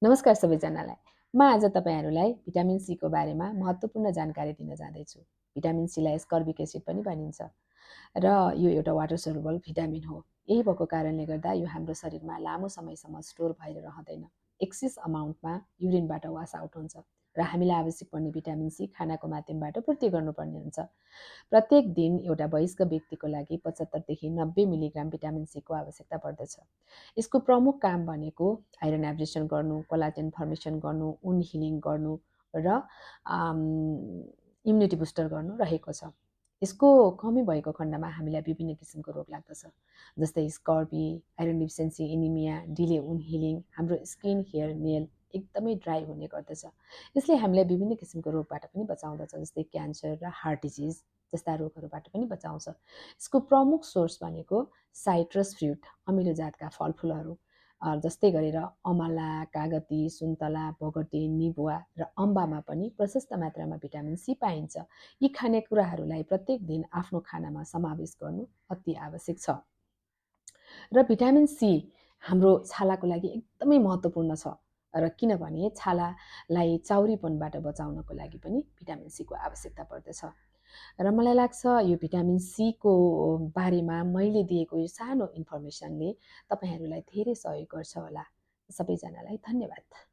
नमस्कार सबैजनालाई। म आज तपाईहरुलाई भिटामिन सी को बारेमा महत्त्वपूर्ण जानकारी दिन जाँदैछु। भिटामिन सी लाई स्कर्बिक एसिड पनि भनिन्छ र यो एउटा वाटर सोल्युबल भिटामिन हो। यही भएको कारणले गर्दा यो हाम्रो शरीरमा लामो समयसम्म स्टोर भएर रहँदैन। एक्सेस अमाउन्टमा युरिनबाट वास आउट हुन्छ र हामीलाई आवश्यक पर्ने भिटामिन सी खानाको माध्यमबाट पूर्ति गर्नुपर्ने हुन्छ। प्रत्येक दिन एउटा वयस्क व्यक्तिको लागि 75 देखि 90 मिलिग्राम भिटामिन सी को आवश्यकता पर्दछ। यसको प्रमुख काम भनेको आइरन एब्जर्प्सन गर्नु, कोलाजेन फर्मेसन गर्नु, वुन्ड हिलिङ गर्नु र इम्युनिटी बुस्टर गर्नु रहेको छ। यसको कमी भएको खण्डमा हामीलाई विभिन्न किसिमको रोग लाग्दछ, जस्तै scurvy, iron deficiency anaemia, delay wound healing, हाम्रो स्किन, हेयर, नेल एकदमै ड्राई हुने गर्दछ। यसले हामीलाई विभिन्न किसिमको रोगबाट पनि बचाउँदछ, जस्तै क्यान्सर र हार्ट डिजिज जस्ता रोगहरूबाट पनि बचाउँछ। यसको प्रमुख सोर्स भनेको साइट्रस फ्रुट, अमिलो जातका फलफुलहरू, जस्तै गरेर अमला, कागती, सुन्तला, भोगटे, निबुवा र अम्बामा पनि प्रशस्त मात्रामा भिटामिन सी पाइन्छ। यी खानेकुराहरूलाई प्रत्येक दिन आफ्नो खानामा समावेश गर्नु अति आवश्यक छ। र भिटामिन सी हाम्रो छालाको लागि एकदमै महत्त्वपूर्ण छ। र किनभने छालालाई चाउरीपनबाट बचाउनको लागि पनि भिटामिन सी को आवश्यकता पर्दछ। र मलाई लाग्छ यो भिटामिन सी को बारेमा मैले दिएको यो सानो इन्फर्मेसनले तपाईहरुलाई धेरै सहयोग गर्छ होला। सबैजनालाई धन्यवाद।